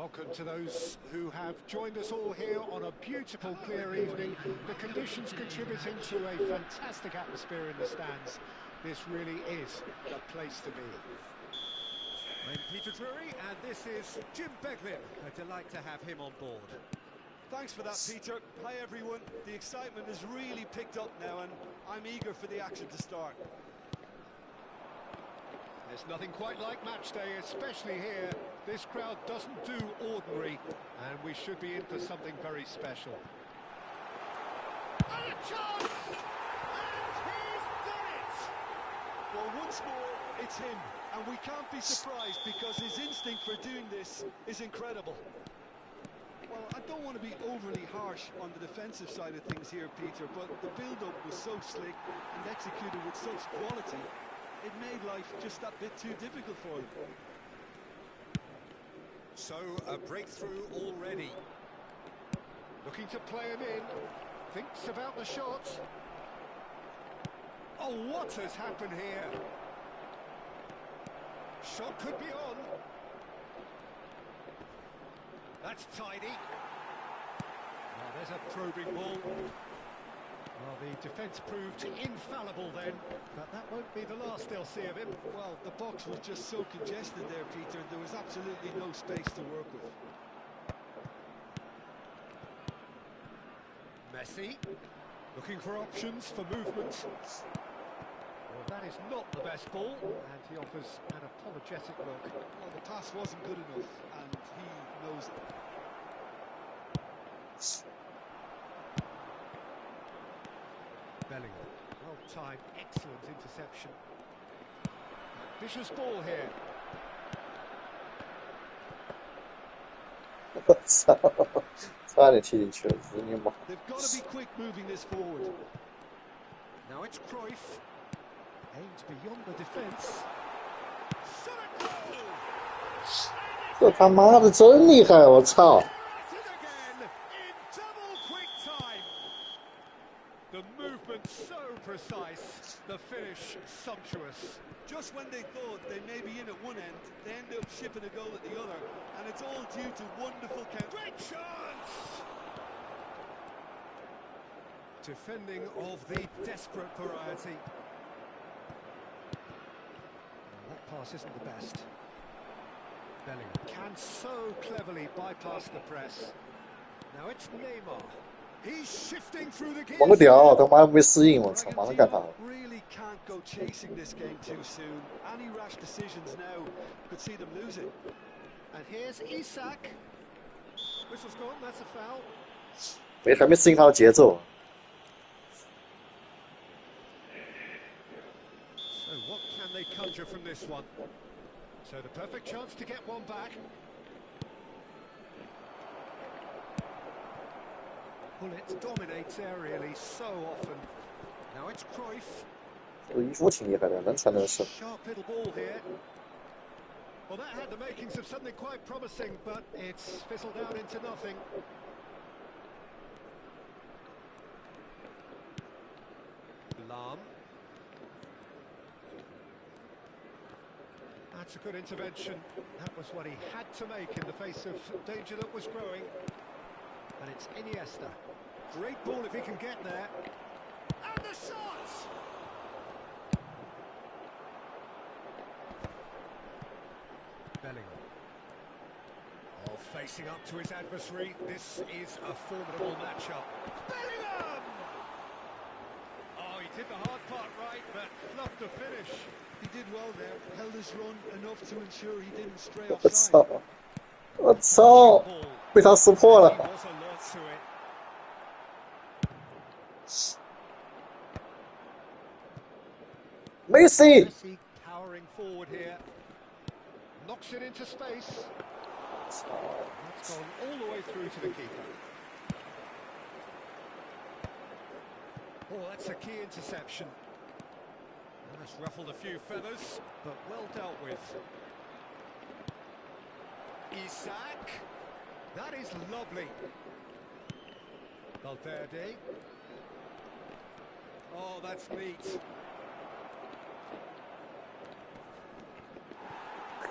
Welcome to those who have joined us all here on a beautiful, clear evening. The conditions contributing to a fantastic atmosphere in the stands. This really is the place to be. I'm Peter Drury, and this is Jim Beglin. A delight to have him on board. Thanks for that, Peter. Hi, everyone. The excitement has really picked up now, and I'm eager for the action to start. There's nothing quite like match day, especially here. This crowd doesn't do ordinary, and we should be in for something very special. And a chance! And he's done it! Well, once more, it's him, and we can't be surprised because his instinct for doing this is incredible. Well, I don't want to be overly harsh on the defensive side of things here, Peter, but the build-up was so slick and executed with such quality, it made life just that bit too difficult for him. So, a breakthrough already. Looking to play him in. Thinks about the shot. Oh, what has happened here? Shot could be on. That's tidy. Now, there's a probing ball. Well, the defence proved infallible then, but that won't be the last they'll see of him. Well, the box was just so congested there, Peter. There was absolutely no space to work with. Messi, looking for options for movement. Well, that is not the best ball, and he offers an apologetic look. Well, the pass wasn't good enough, and he knows it. Bellingham, well-timed, excellent interception. Vicious ball here. They've got to be quick moving this forward. Now it's Cruyff. Aims beyond the defence. The movement so precise, the finish sumptuous. Just when they thought they may be in at one end, they end up shipping a goal at the other, and it's all due to wonderful counter. Great chance! Defending of the desperate variety. That pass isn't the best. Bellingham can so cleverly bypass the press. Now it's Neymar. He's shifting through the gears. Really can't go chasing this game too soon. Any rash decisions now could see them lose it. And here's Isak. Whistle's gone, that's a foul. So what can they conjure from this one? So the perfect chance to get one back. Bullet dominates aerially so often. Now it's Cruyff. Sharp little ball here. Well, that had the makings of something quite promising, but it's fizzled out into nothing. Lahm. That's a good intervention. That was what he had to make in the face of danger that was growing. And it's Iniesta. Great ball if he can get there. And the shot! Bellingham. Oh, facing up to his adversary. This is a formidable matchup. Bellingham! Oh, he did the hard part right, but fluffed the finish. He did well there. Held his run enough to ensure he didn't stray offside. Messi powering forward here. Knocks it into space. That's gone all the way through to the keeper. Oh, that's a key interception. That's ruffled a few feathers, but well dealt with. Isak. That is lovely. Valverde. Oh, that's neat.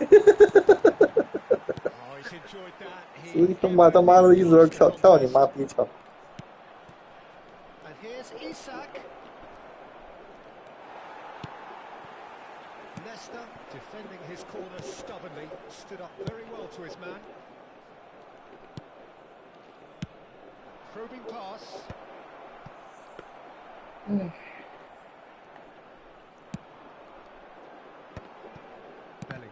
Oh, he's enjoyed that. 你他妈的一直在跳你妈逼跳！ And here's Isak. Naesl defending his corner stubbornly, stood up very well to his man. Probing pass. Bellingham.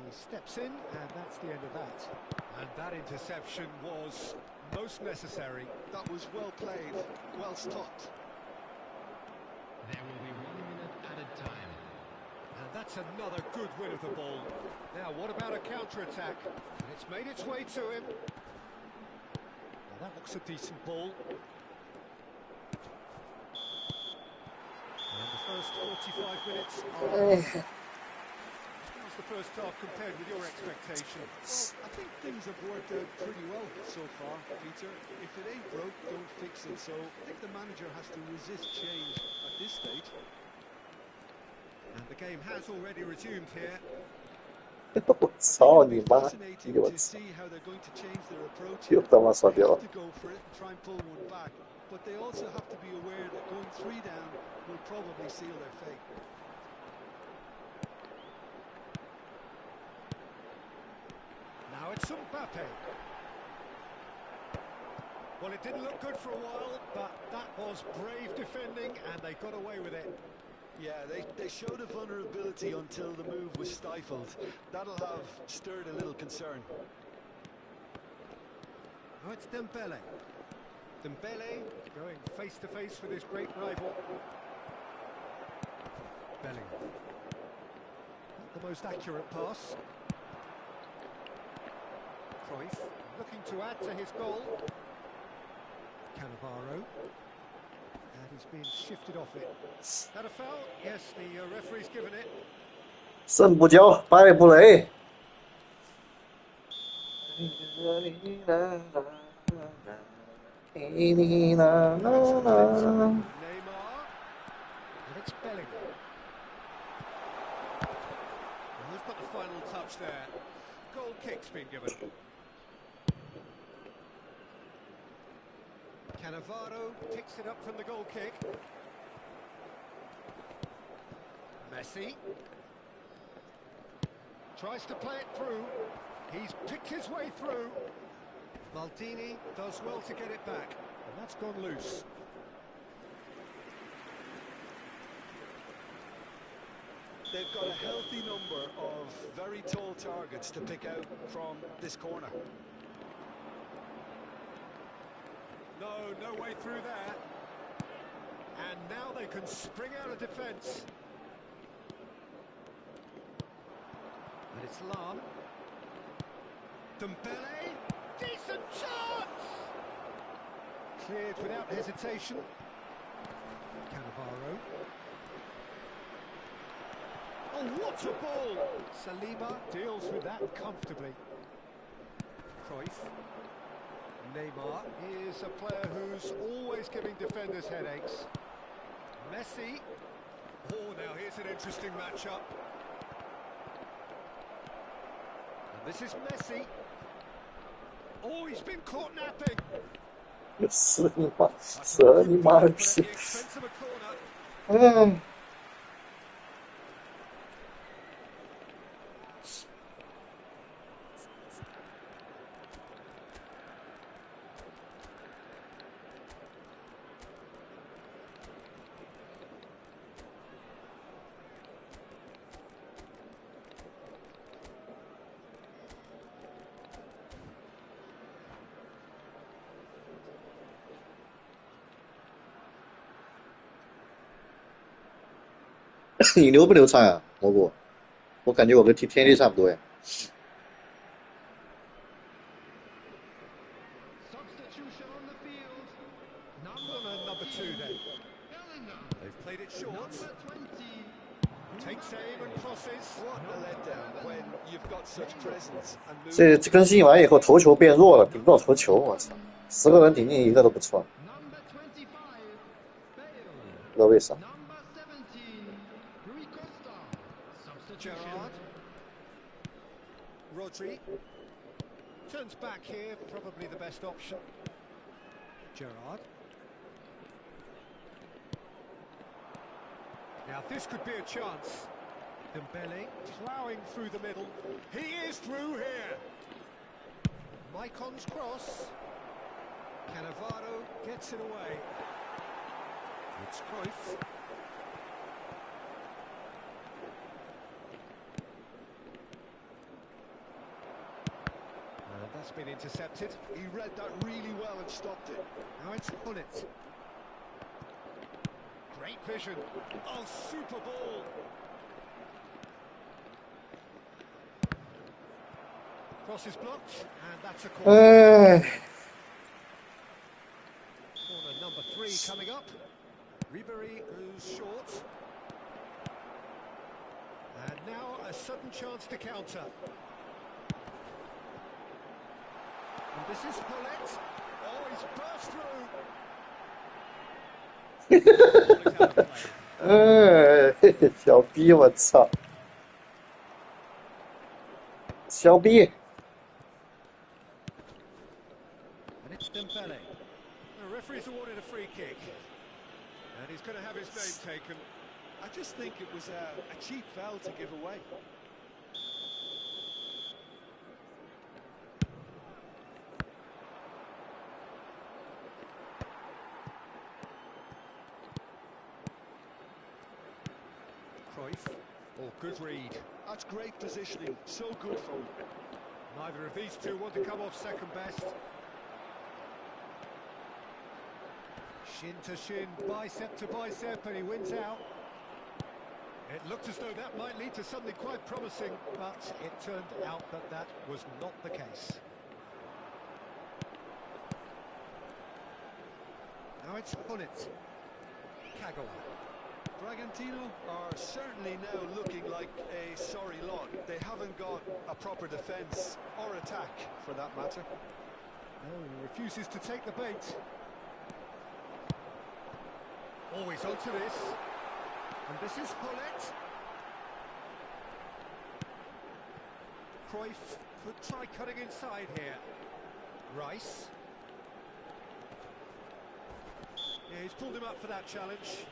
He steps in, and that's the end of that. And that interception was most necessary. That was well played, well stopped. There will be 1 minute added time. And that's another good win of the ball. Now, what about a counter-attack? And it's made its way to him. Well, that looks a decent ball. And the first 45 minutes are... How's the first half compared with your expectation? Well, I think things have worked out pretty well so far, Peter. If it ain't broke, don't fix it. So I think the manager has to resist change at this stage. And the game has already resumed here. 我操你妈！ Fascinating 我 to 操！ see how they're going to change their approach. 又他妈刷 They 掉 have 了！ to go for it and try and pull one back, but they also have to be aware that going 3 down will probably seal their fate. Now it's Mbappe. Well, it didn't look good for a while, but that was brave defending, and they got away with it. Yeah, they showed a vulnerability until the move was stifled. That'll have stirred a little concern. Now it's Dembele. Dembele going face-to-face with his great rival. Bellingham. Not the most accurate pass. Cruyff looking to add to his goal. Cannavaro. And he's been shifted off it. That a foul? Yes, the referee's given it. 胜不骄，败不馁。 Neymar. And it's Bellingham. And they've got the final touch there. Goal kick's been given. Cannavaro picks it up from the goal kick. Messi tries to play it through. He's picked his way through. Maldini does well to get it back, and that's gone loose. They've got a healthy number of very tall targets to pick out from this corner. No way through there. And now they can spring out of defence. And it's Lam. Dembele, decent chance! Cleared without hesitation. Cannavaro. Oh, what a ball! Saliba deals with that comfortably. Cruyff. Neymar is a player who's always giving defenders headaches. Messi. Oh, now here's an interesting matchup. And this is Messi. Oh, he's been caught napping. 死你妈！死你妈的屁！ Expense of a corner. 嗯。你流不流畅呀，蘑菇？我感觉我跟踢天地差不多呀。 Substitution on the field. Number 2 then. They've played it short. Number 20. Takes aim and crosses. What a letdown when you've got such presence and movement. 这更新完以后，头球变弱了，顶不到头球，我操！10个人顶进一个都不错， Number 25. Bale. 不知道为啥。 Number 17. Rui Costa. Substitution. Gerrard. Rodri. Turns back here, probably the best option. Gerrard. Now this could be a chance. Dembele ploughing through the middle. He is through here. Maicon's cross. Cannavaro gets it away. It's Cruyff. And that's been intercepted. He read that really well and stopped it. Now it's Gullit. Great vision. Oh, super ball. Cross is blocked, and that's a corner. Corner number 3 coming up. Ribery goes short. And now a sudden chance to counter. And this is Paulette. Oh, he's burst through. 小逼，我操！小逼。 And it's Dembele. The referee's awarded a free kick. And he's going to have his name taken. I just think it was a cheap foul to give away. Cruyff. Oh, good read. That's great positioning. So good for him. Neither of these two want to come off second best. Shin to shin, bicep to bicep, and he wins out. It looked as though that might lead to something quite promising, but it turned out that that was not the case. Now it's Gullit. Kagawa. Bragantino are certainly now looking like a sorry lot. They haven't got a proper defence or attack, for that matter. No, he refuses to take the bait. Always onto this. And this is Paulette. Cruyff could try cutting inside here. Rice. Yeah, he's pulled him up for that challenge.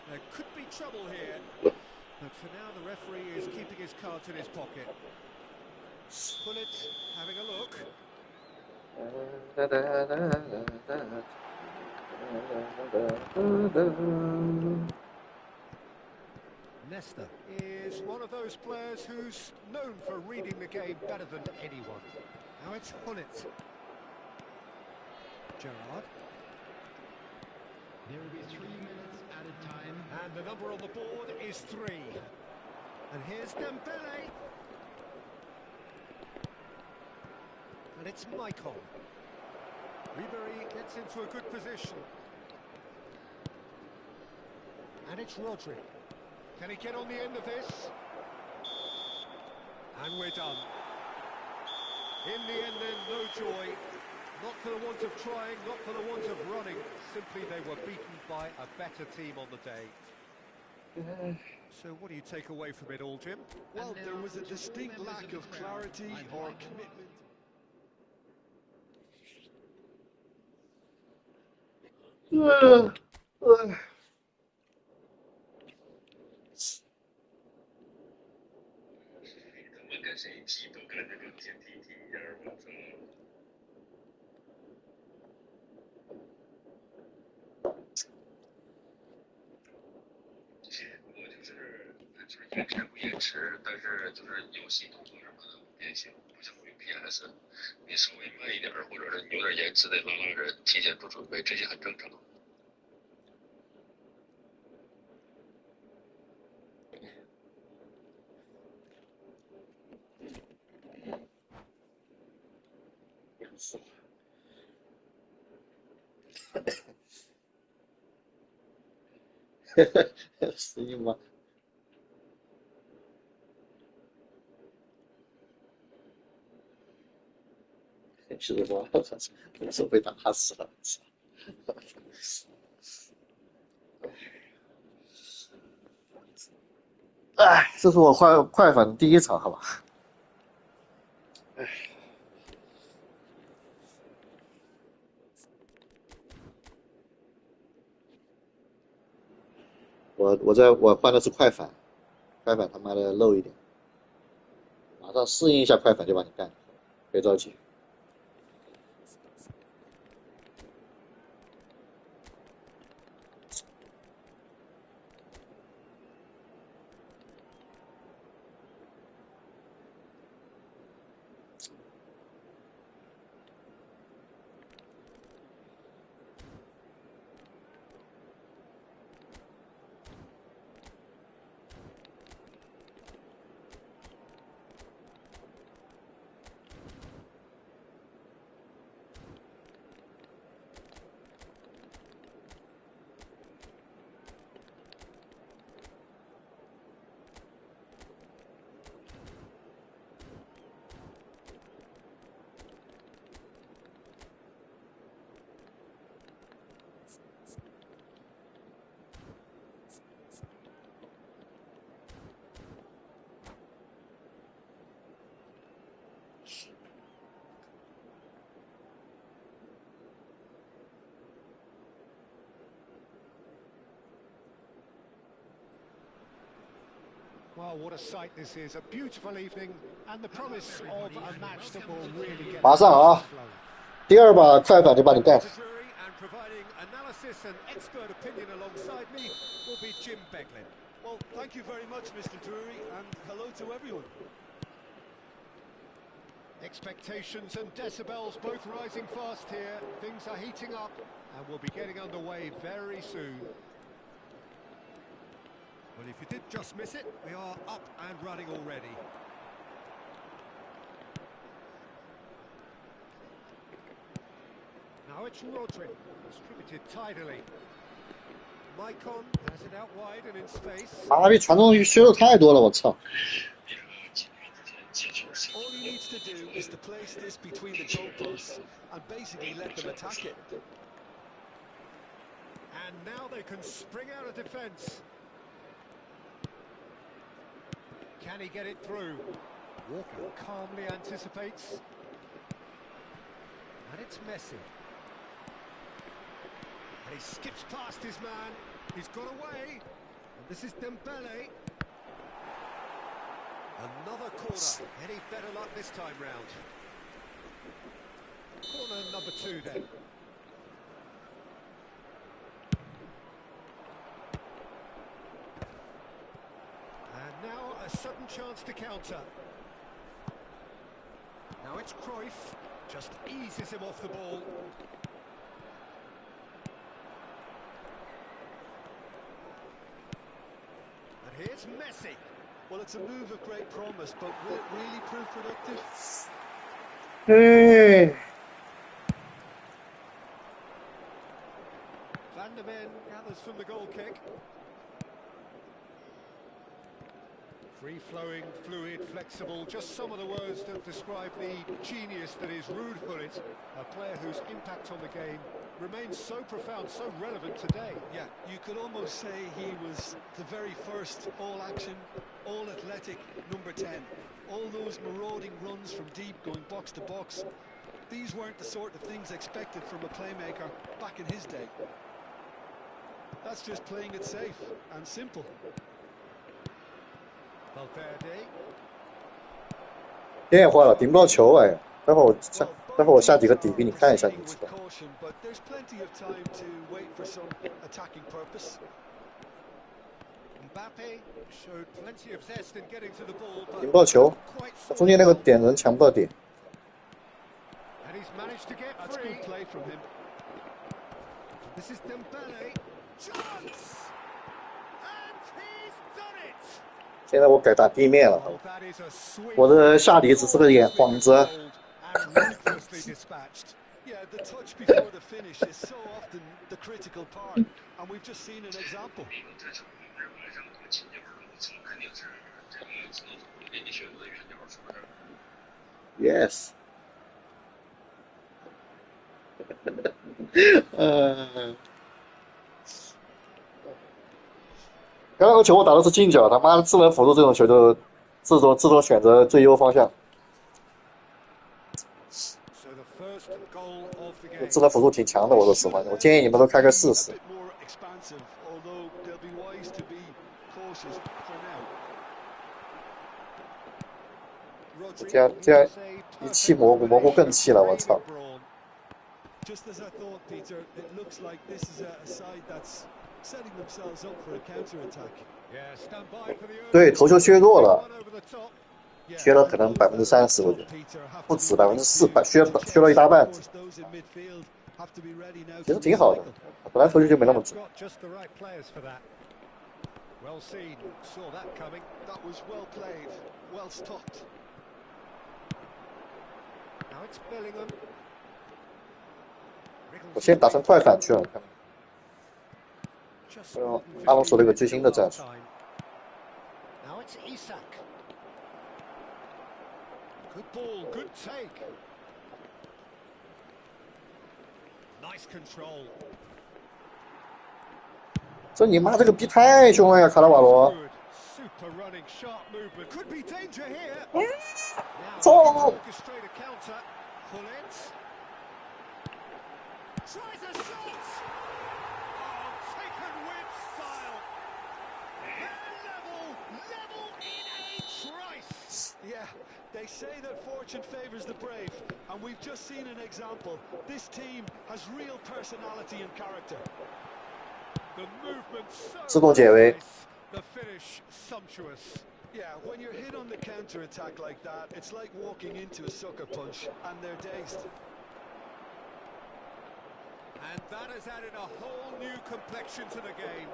There could be trouble here. But for now, the referee is keeping his cards in his pocket. Gullit having a look. Naesl is one of those players who's known for reading the game better than anyone. Now it's Gullit. Gerrard. There will be 3 minutes at a time. And the number on the board is 3. And here's Dembele. And it's Maicon. Ribery gets into a good position. And it's Rodri. Can he get on the end of this? And we're done. In the end then, no joy. Not for the want of trying, not for the want of running. Simply they were beaten by a better team on the day. So what do you take away from it all, Jim? Well, there was a distinct lack of clarity or commitment. PS，你稍微慢一点，或者是你有点延迟得拉人，提前做准备，这些很正常。是你妈！是我，我操，真是被打死了！哎，这是我快反第1场，好吧？我换的是快反，快反他妈的漏一点，马上适应一下快反就把你干，别着急。Well, what a sight this is. A beautiful evening and the promise of a match that will really get 马上啊， flowing. 第二把快反就把你干。 And providing analysis and expert opinion alongside me will be Jim Beglin. Well, thank you very much, Mr. Drury, and hello to everyone. Expectations and decibels both rising fast here. Things are heating up and we'll be getting underway very soon. Well, if you did just miss it, we are up and running already. Now it's Rodri, distributed tidily. Maicon has it out wide and in space. 妈逼，传中削的太多了，我操！ All he needs to do is to place this between the goalposts and basically let them attack it. And now they can spring out of defence. Can he get it through? Walker calmly anticipates. And it's Messi. And he skips past his man. He's got away. And this is Dembele. Another corner. Any better luck this time round? Corner number 2 then. And now a sudden chance to counter. Now it's Cruyff. Just eases him off the ball. And here's Messi. Well, it's a move of great promise, but will it really prove productive? 哎， Van der Ven gathers from the goal kick. Free-flowing, fluid, flexible, just some of the words that describe the genius that is Ruud Gullit, a player whose impact on the game remains so profound, so relevant today. Yeah, you could almost say he was the very first all-action, all-athletic number 10. All those marauding runs from deep going box to box. These weren't the sort of things expected from a playmaker back in his day. That's just playing it safe and simple. Valverde. 天也坏了，顶不到球哎！待会儿我下几个底给你看一下，你知道。 But there's plenty of time to wait for some attacking purpose. Mbappe showed plenty of zest in getting to the ball, but 顶不到球， quite 他中间那个点人抢不到点。 and he's managed to get That's free. good play from him. This is Dembele. Chance! And he's done it! 现在我改打地面了， Oh, that is a sweet 我的下底只是个眼幌子。 and ruthlessly dispatched. Yeah, the touch before the finish is so often the critical part, and we've just seen an example. 每个对手日晚上这个秦九路子肯定是这个自动会给你选择的原条，是不是？ Yes 刚刚个球我打的是近角，他妈的智能辅助这种球就自动选择最优方向。So the first goal of the 这 game. 智能辅助挺强的，我说实话，我建议你们都开个试试。 A bit more expansive, although they'll be wise to be cautious for now. 这样一气蘑菇更气了，我操！ Just as I thought, Peter, it looks like this is a side that's setting themselves up for a counter-attack. 对，头球削弱了，削了可能30%，我觉得不止4%，削了一大半。其实挺好的，本来头球就没那么准。 Well seen, saw that coming. That was well played, well stopped. Now it's Bellingham. 我现在打成快反去了，看。阿隆索那个最新的战术。 Now it's Isak. Good ball, good take. Nice control. 这你妈这个逼太凶了呀，卡纳瓦罗！ Super running, sharp movement. Could be danger here. 走！ Orchestrate a counter. Pull it. Tries a shot. Oh, taken with style. Level in a trice. Yeah, they say that fortune favors the brave, and we've just seen an example. This team has real personality and character. The movement so 自动解围。 nice. The finish sumptuous. Yeah, when you're hit on the counter-attack like that, it's like walking into a sucker punch, and they're dazed. And that has added a whole new complexion to the game.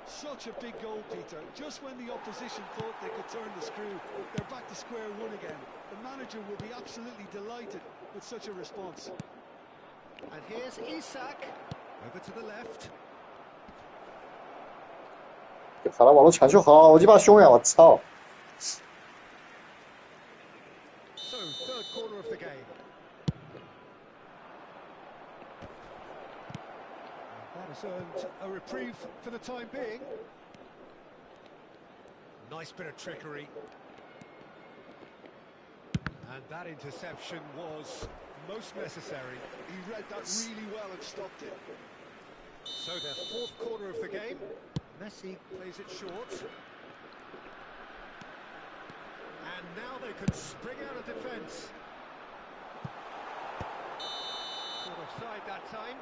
Such a big goal, Peter. Just when the opposition thought they could turn the screw, they're back to square one again. The manager will be absolutely delighted with such a response. And here's Isak. Over to the left. 卡纳瓦罗抢球好鸡巴凶呀！我操！ So, third corner of the game. That has earned a reprieve for the time being. Nice bit of trickery. And that interception was most necessary. He read that really well and stopped it. So their fourth corner of the game. Messi plays it short. And now they can spring out of defence. Sort of side that time.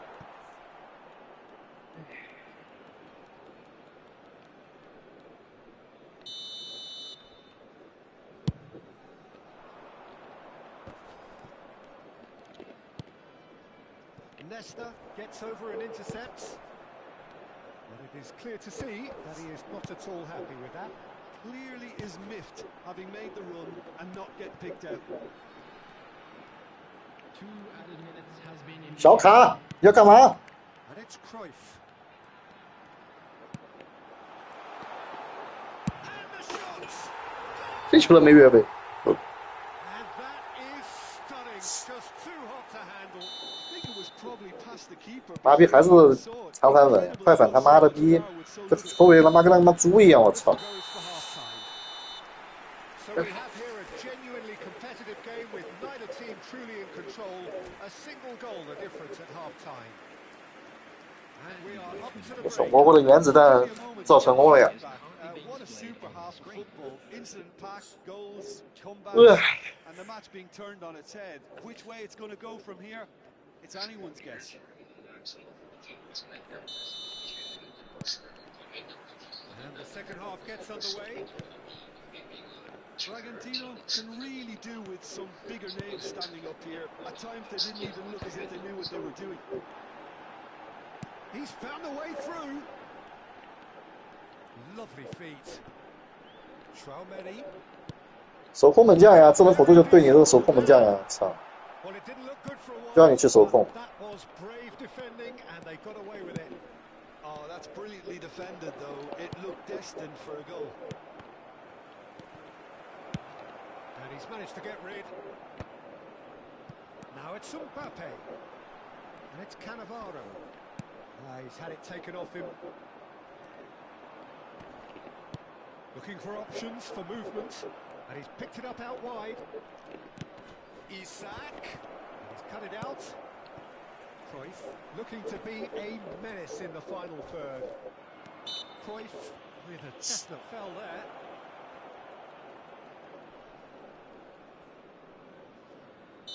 Naesl gets over and intercepts. But it is clear to see that he is not at all happy with that. Clearly is miffed, having made the run and not get picked out. 2 added minutes has been in. 小卡，你要干嘛？ And it's Cruyff. And the shot! 这球都没越位。 And that is stunning. Just too hot to handle. I think it was probably past the keeper. 妈逼还是长反稳，快反他妈的逼，这后卫他妈跟他妈猪一样，我操！ So we have here a genuinely competitive game with neither team truly in control. A single goal the difference at half-time. And we are up to the 小 break. 蘑菇的原子弹造成功了呀！ What a super half of football. Incident pack, goals, comebacks, 呃， and the match being turned on its head. Which way it's going to go from here, it's anyone's guess. And the second half gets underway. Bragantino can really do with some bigger names standing up here. At times they didn't even look as if they knew what they were doing. He's found the way through. Lovely feet. Traumeni. 手控门将呀，智能辅助就对你这个手控门将呀，操！ Well, it didn't look good for a while. 就让你去手控。 That was brave defending, and they got away with it. Oh, that's brilliantly defended, though. It looked destined for a goal. And he's managed to get rid. Now it's Mbappe. And it's Cannavaro. He's had it taken off him. Looking for options for movement. And he's picked it up out wide. Isak. And he's cut it out. Cruyff looking to be a menace in the final third. Cruyff with a definite foul there.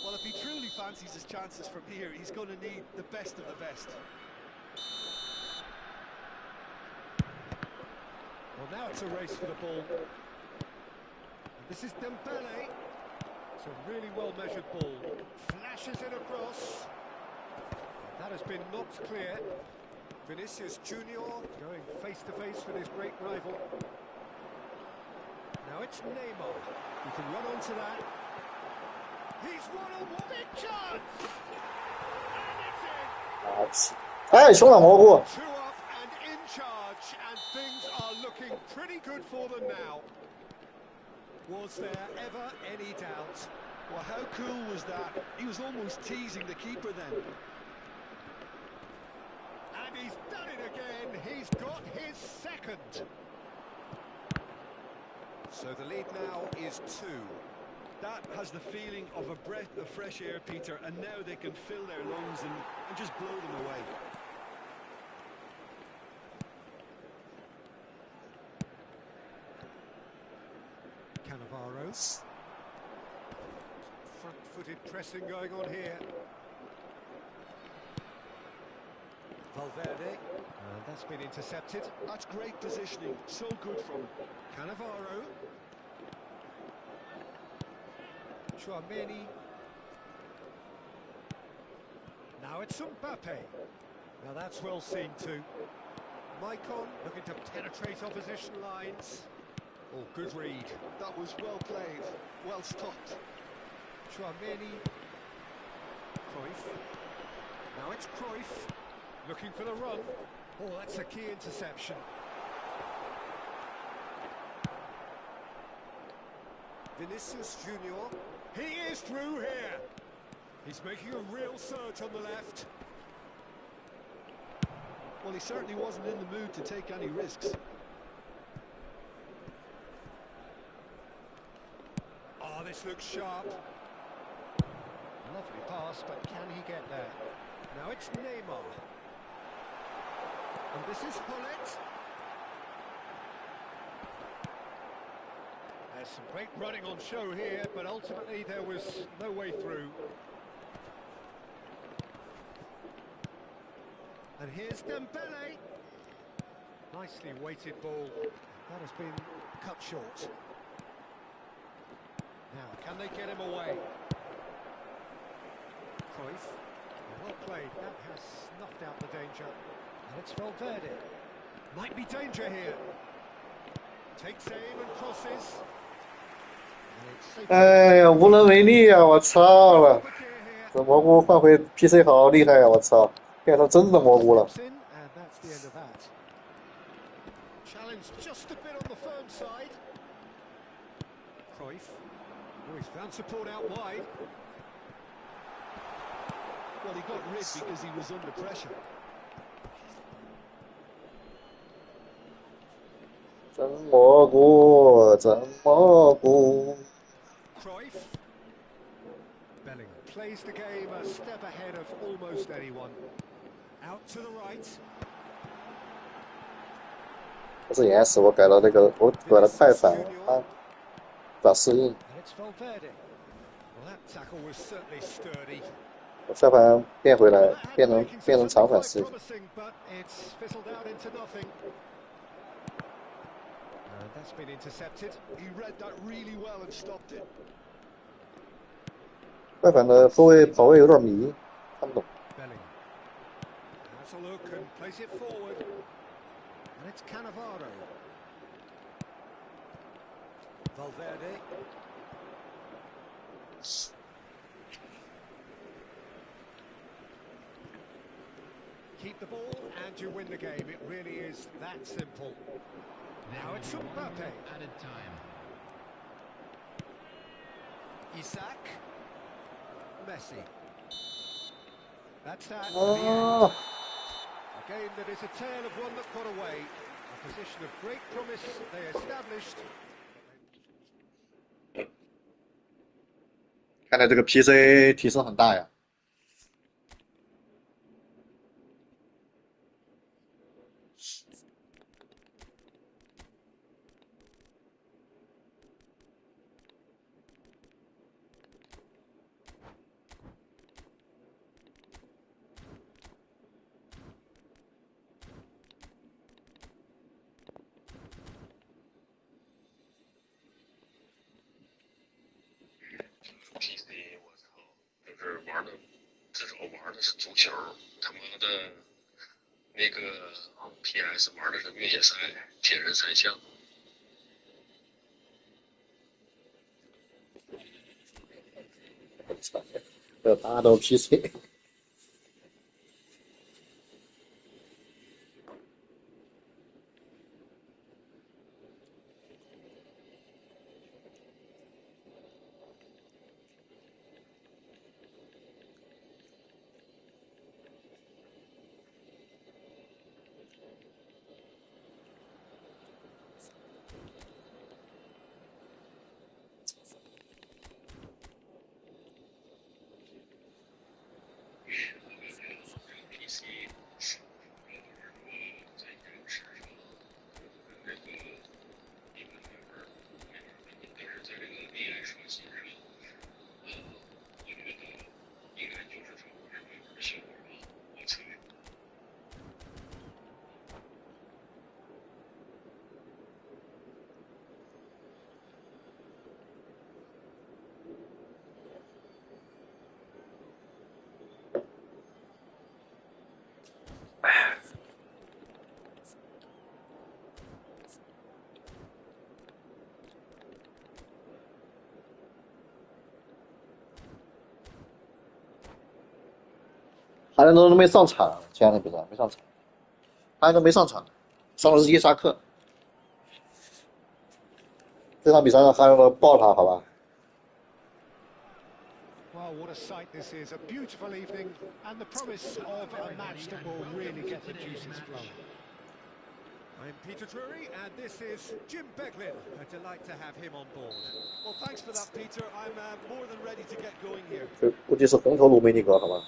Well, if he truly fancies his chances from here, he's going to need the best of the best. Well, now it's a race for the ball. This is Dembele. It's a really well-measured ball. Flashes it across. That has been knocked clear. Vinicius Junior going face-to-face with his great rival. Now it's Neymar. He can run onto that. He's one-on-one. Big chance! And it's in. 哎，熊掌蘑菇， Two up and in charge, and things are looking pretty good for them now. Was there ever any doubt? Well, how cool was that? He was almost teasing the keeper then. And he's done it again. He's got his second. So the lead now is 2. That has the feeling of a breath of fresh air, Peter, and now they can fill their lungs and just blow them away. Cannavaro. Front-footed pressing going on here. Valverde. And that's been intercepted. That's great positioning, so good from him. Cannavaro. Chouameni. Now it's Mbappe. Now that's well seen too. Maicon looking to penetrate opposition lines. Oh, good read. That was well played, well stopped. Chouameni. Cruyff. Now it's Cruyff. Looking for the run. Oh, that's a key interception. Vinicius Junior. He is through here. He's making a real surge on the left. Well, he certainly wasn't in the mood to take any risks. Oh, this looks sharp. Lovely pass, but can he get there? Now it's Neymar. And this is Hullet. There's some great running on show here, but ultimately there was no way through. And here's Dembele. Nicely weighted ball. That has been cut short. Now, can they get him away? Cruyff. Well played. That has snuffed out the danger. And it's Valverde. Might be danger here. Takes aim and crosses. 哎呀，无能为力啊！我操了，这蘑菇换回 PC 好厉害啊！我操，变成真的蘑菇了。 And that's the end of that. Challenge just a bit on the firm side. Cruyff. Oh, he's found support out wide. Well, he got rid because he was under pressure. 真蘑菇，真蘑菇。 Cruyff. Bellingham plays the game a step ahead of almost anyone. Out to the right. 不是延时，我改了那个，我改了快反，它不适应。 And it's Valverde. Well, that tackle was certainly sturdy. 我下盘变回来， That had 变 making 成 something 长反 quite 适应。 promising, but it's fizzled out into nothing. And that's been intercepted. He read that really well and stopped it. 快反的后卫跑位有点迷，看不懂。 Bellingham. Has a look and plays it forward. And it's Cannavaro. Valverde. Keep the ball and you win the game. It really is that simple. Now it's Mbappe. Added time. Isaac. Messi. That's that. Oh. A game that is a tale of one that got away. A position of great promise they established. 看来这个 PC 提升很大呀。的是足球，他妈的，那个 PS 玩的是越野赛，铁人三项。这大家都 PC。哈兰德都没上场，前两天比赛没上场，哈兰德没上场，上的是伊沙克。这场比赛让哈兰德爆他，好吧？ Well, what a sight this is. A beautiful evening and the promise of a match that will really get the juices flowing. I'm Peter Drury and this is Jim Beglin. A delight to have him on board. Well, thanks for that, Peter. I'm more than ready to get going here. 这估计是红头卢梅尼格，好吧？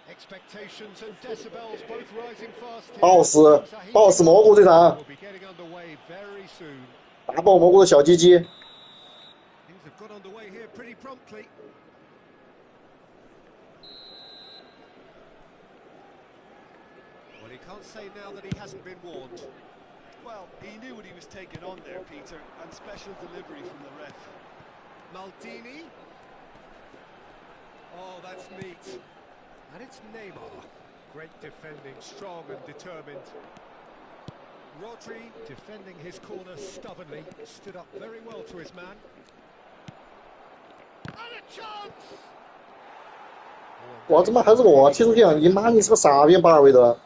Expectations and decibels both rising fast here. 爆死，爆死蘑菇这场， We'll be getting underway very soon. 打爆蘑菇的小鸡鸡。 Things have got underway here pretty promptly. Well, he can't say now that he hasn't been warned. Well, he knew what he was taking on there, Peter, and special delivery from the ref. Maldini. Oh, that's neat. And it's Neymar. Great defending, strong and determined. Rodri defending his corner stubbornly, stood up very well to his man. And a chance! 哇，怎么还是我踢出去啊！你妈，你是个傻逼，巴尔韦德！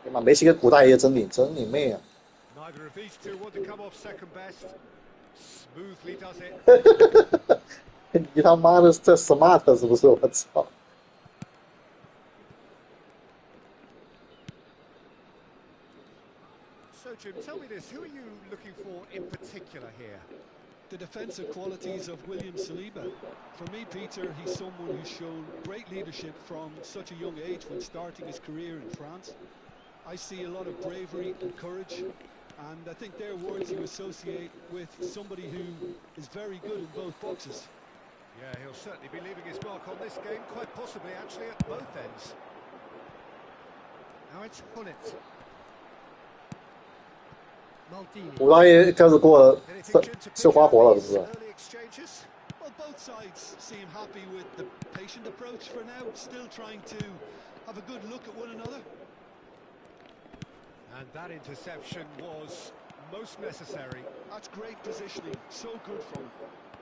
你妈，梅西跟古大爷真领妹啊！ Neither of these two want to come off second best. Smoothly does it. 你他妈的这 smart 是不是？我操！ So, Jim, tell me this, who are you looking for in particular here? The defensive qualities of William Saliba. For me, Peter, he's someone who's shown great leadership from such a young age when starting his career in France. I see a lot of bravery and courage, and I think they're words you associate with somebody who is very good in both boxes. Yeah, he'll certainly be leaving his mark on this game, quite possibly actually at both ends. Now it's Hunnit. Maldini. 古大爷开始给我吃花活了，是不是？ Early exchanges. Well, both sides seem happy with the patient approach for now, still trying to have a good look at one another. And that interception was most necessary. That's great positioning, so good from him.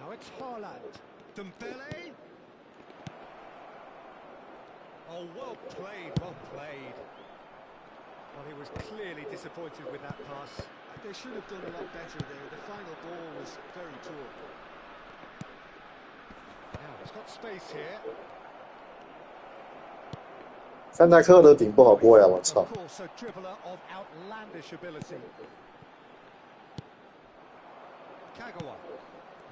Now it's Haaland. Dembele. Oh, well played, well played. Well, he was clearly disappointed with that pass. They should have done a lot better there. The final ball was very poor. Now he's got space here. 范戴克的顶不好过呀！我操！ Of course, a dribbler of outlandish ability. Kagawa.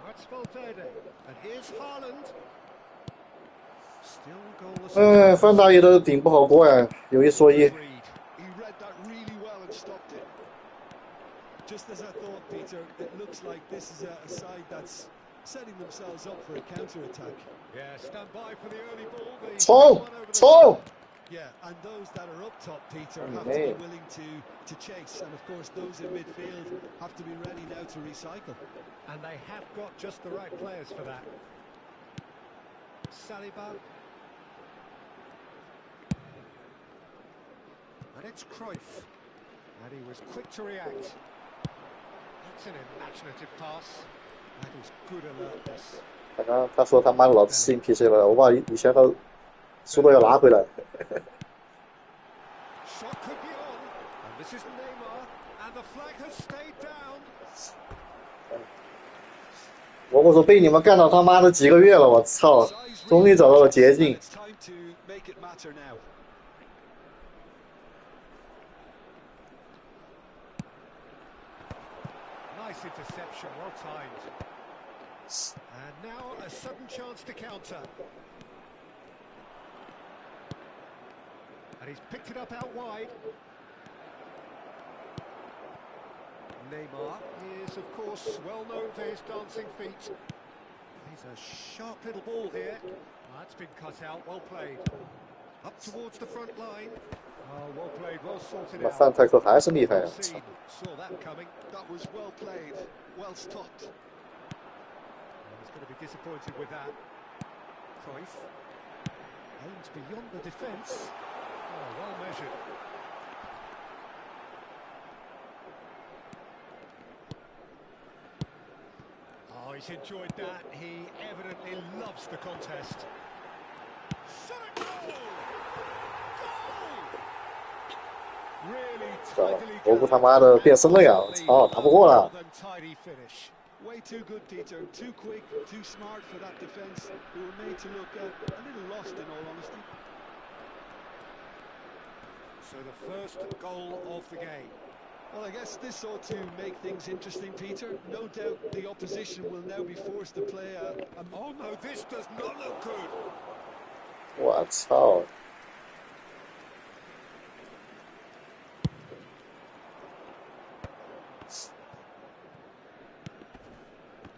Now it's Valverde. And here's Haaland. Still goalless. 范大爷的顶不好过呀，有一说一。 He read that really well and stopped it. Just as I thought, Peter, it looks like this is a side that's setting themselves up for a counter-attack. Yeah, stand by for the early ball. The 冲 one over the 冲！ Yeah, and those that are up top, Peter, have to be willing to chase. And of course, those in midfield have to be ready now to recycle. And they have got just the right players for that. Saliba. And it's Cruyff. And he was quick to react. That's an imaginative pass. That is good alertness. 刚刚他说他妈老子适应 PC 了，我把以前的速度要拿回来。Shot could be on. And this is Neymar. And the flag has stayed down. 我说被你们干到他妈的几个月了，我操！终于找到了捷径。 Nice interception, well timed. And now a sudden chance to counter. And he's picked it up out wide. Neymar is, of course, well known for his dancing feet. He's a sharp little ball here. That's been cut out, well played. Up towards the front line. Oh, well played, well sorted out. 范戴克还是厉害啊！ Saw that coming. That was well played, well stopped. He's going to be disappointed with that. Cruyff aims beyond the defence. Oh, well measured. Oh, he's enjoyed that. He evidently loves the contest. Shot at goal! Really tidily 我不他妈的变身了呀！操，打不过了。 Way too good, Peter. Too quick, too smart for that defence. They were made to look a little lost, in all honesty. So the first goal of the game. Well, I guess this ought to make things interesting, Peter. No doubt the opposition will now be forced to play a... Oh no, this does not look good. 我操！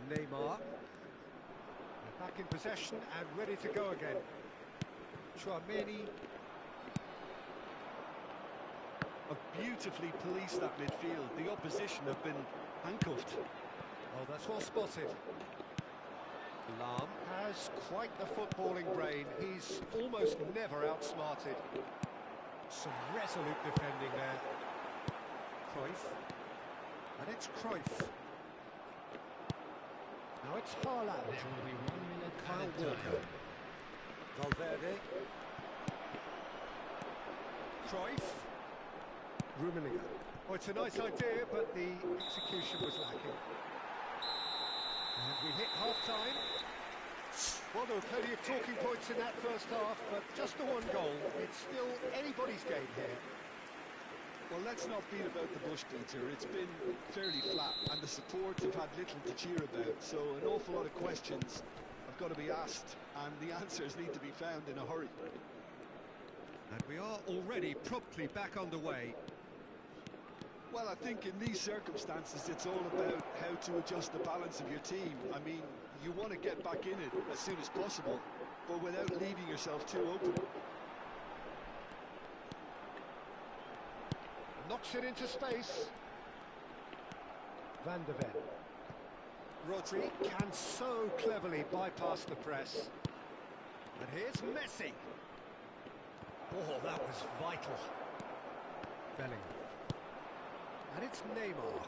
Neymar. Back in possession and ready to go again. Chouameni. Have beautifully policed that midfield. The opposition have been handcuffed. Oh, that's well spotted. Lam has quite the footballing brain. He's almost never outsmarted. Some resolute defending there. Cruyff. And it's Cruyff. Now it's Haaland. There will be 1 minute Kyle added Walker. time. Valverde. Cruyff. Rummenigge. Oh, it's a nice idea, but the execution was lacking. And we hit half-time. Well, there were plenty of talking points in that first half, but just the one goal. It's still anybody's game here. Well, let's not beat about the bush, Peter. It's been fairly flat, and the supports have had little to cheer about. So an awful lot of questions have got to be asked, and the answers need to be found in a hurry. And we are already promptly back underway. Well, I think in these circumstances, it's all about how to adjust the balance of your team. I mean, you want to get back in it as soon as possible, but without leaving yourself too open. Knocks it into space. Van de Ven. Rodri can so cleverly bypass the press. And here's Messi. Oh, that was vital. Bellingham. And it's Neymar.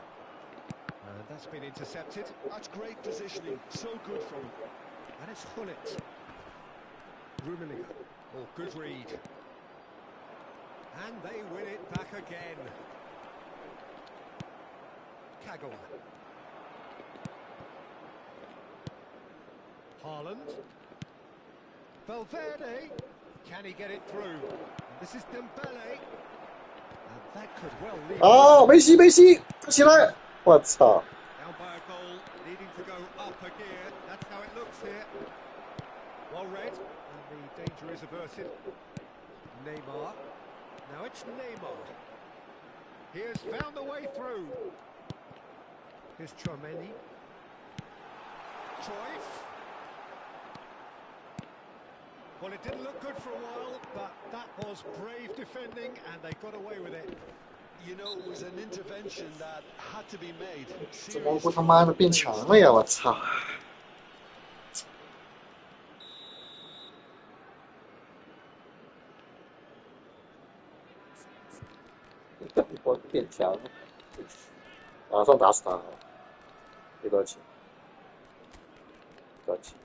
And that's been intercepted. That's great positioning. So good from him. And it's Hullet. Rummenigge. Oh, good read. And they win it back again. Kagawa. Haaland. Valverde. Can he get it through? This is Dembele. And that could well lead. 哦，梅西，梅西，起来！我操！ Down by a goal, needing to go up a gear. That's how it looks here. Well read, and the danger is averted. Neymar. Now it's Neymar. He has found a way through. Here's Chouameni. Cruyff. Well, it didn't look good for a while, but that was brave defending, and they got away with it. You know, it was an intervention that had to be made. 这蘑菇他妈的变强了呀！我操！我变强，马上打死他！别客气，不客气。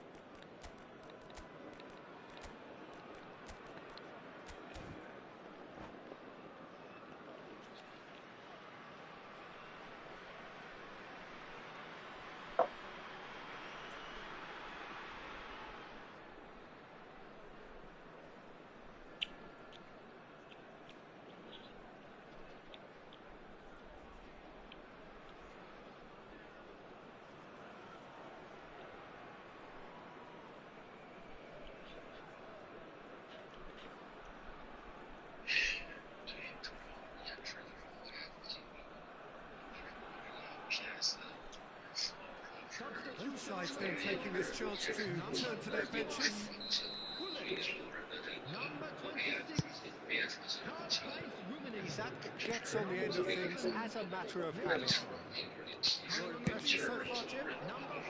Both sides then taking this chance to turn to their benches. Isak gets on the end of things as a matter of habit. Your impression so far, Jim?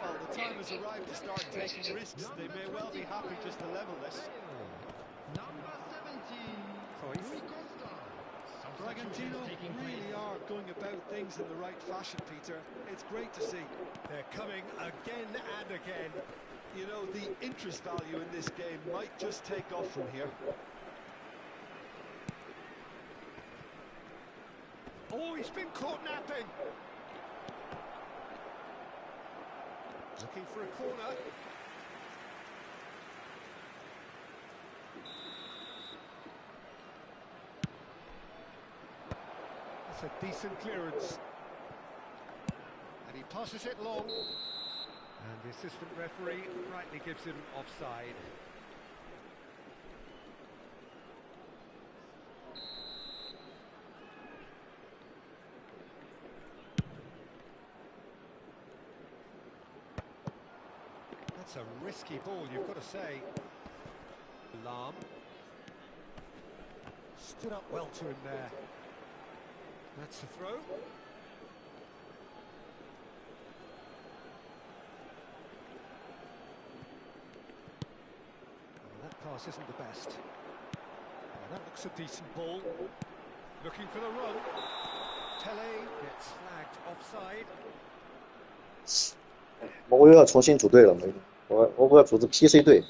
Well, the time has arrived to start taking risks. They may well be happy just to level this. Cruyff. Bragantino really are going about things in the right fashion, Peter. It's great to see. They're coming again and again. You know, the interest value in this game might just take off from here. Oh, he's been caught napping. Looking for a corner. That's a decent clearance. And he passes it long. And the assistant referee rightly gives him offside. That's a risky ball, you've got to say. Alarm. Stood up well to him there. That's the throw. That pass isn't the best. That looks a decent ball. Looking for the run. Tele gets flagged offside. 我又要重新组队了，我要组织 PC 队。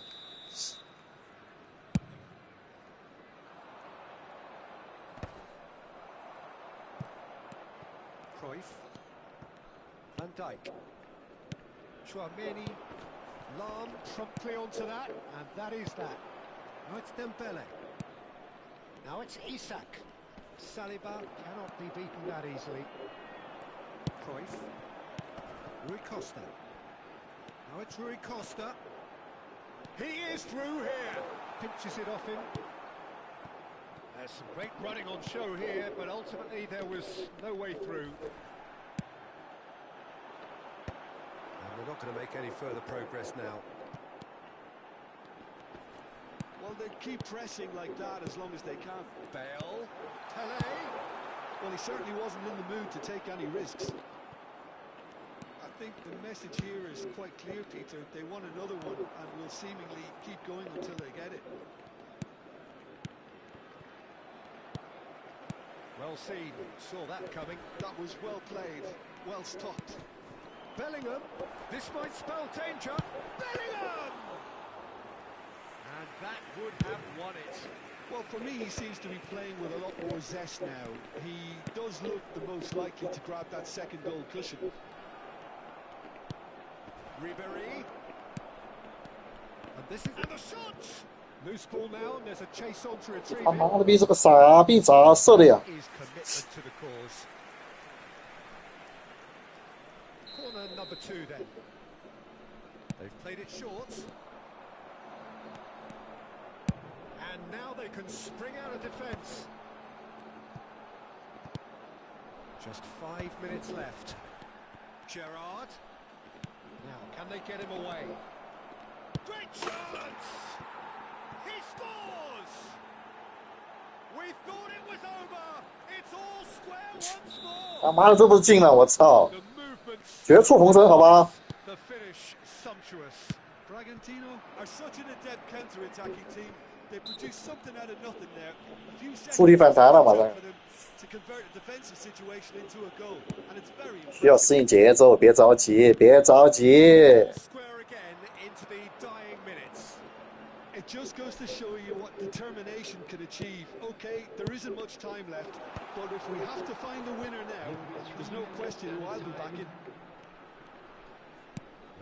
Cruyff. Van Dijk. Chouameni. Lam promptly onto that, and that is that. Now it's Dembele. Now it's Isak. Saliba cannot be beaten that easily. Cruyff. Rui Costa. Now it's Rui Costa. He is through here. Pinches it off him. There's some great running on show here, but ultimately there was no way through. And we're not going to make any further progress now. Well, they keep pressing like that as long as they can. Bale. Tele. Well, he certainly wasn't in the mood to take any risks. I think the message here is quite clear, Peter. They want another one and will seemingly keep going until they get it. Well seen, saw that coming. That was well played, well stopped. Bellingham, this might spell danger. Bellingham! And that would have won it. Well, for me, he seems to be playing with a lot more zest now. He does look the most likely to grab that second goal cushion. Ribéry. And this is the shot. Loose ball now, and there's a chase on to retrieve 他 it. 妈的逼这个傻逼咋射的呀？ Is commitment to the cause. Corner number 2 then. They've played it short. And now they can spring out of defence. Just 5 minutes left. Gerrard. Now, can they get him away? Great chance! He scores! We thought it was over. It's all square once more. 他妈的这不是进了，我操！ The movements. 绝处逢生，好吧？ The finish sumptuous. Bragantino are such an adept counter-attacking team. They produced something out of nothing there. A few 复利反 seconds 弹了，马 took 上 for them to convert a defensive situation into a goal, and it's very 需要适 impressive. 应节奏，别着急，别着急。 All square again into the dying minutes. It just goes to show you what determination can achieve. Okay, there isn't much time left, but if we have to find a winner now, there's no question who I'll be backing.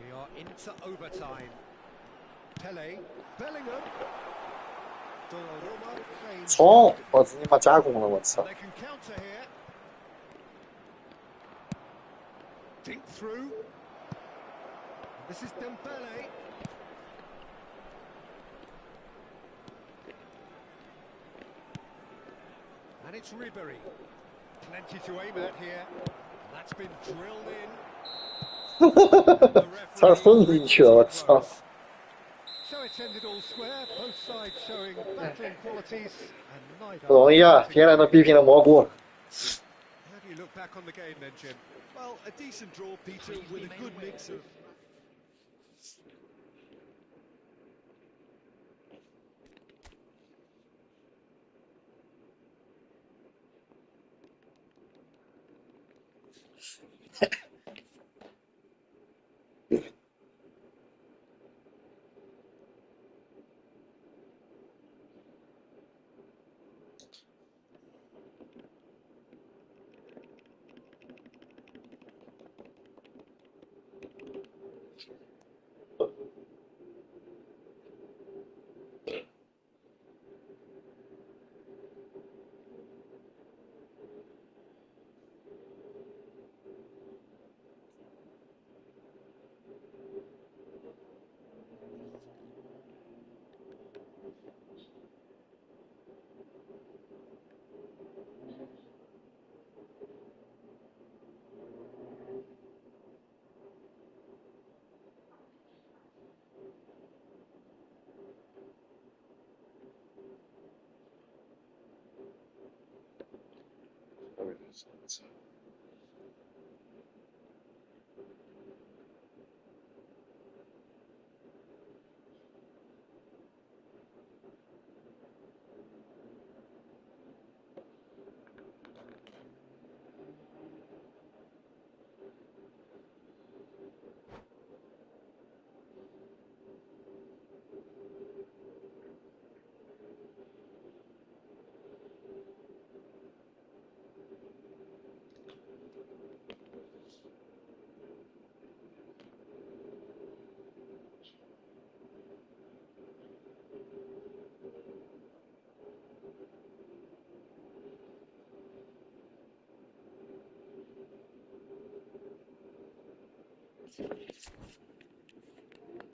We are into overtime. Pele, Bellingham. Donnarumma claims 冲！我你妈加攻了，我操！ they can counter here. Dink through. This is Dembele. And it's Ribery. Plenty to aim at here. That's been drilled in. And the 差点 referee 混进去了，我 brings it 操！ close. So it's ended all square, both sides showing battling qualities and neither. 不容易啊，天然的逼平了蘑菇。 How do you look back on the game then, Jim? Well, a decent draw, Peter, with a good mix of...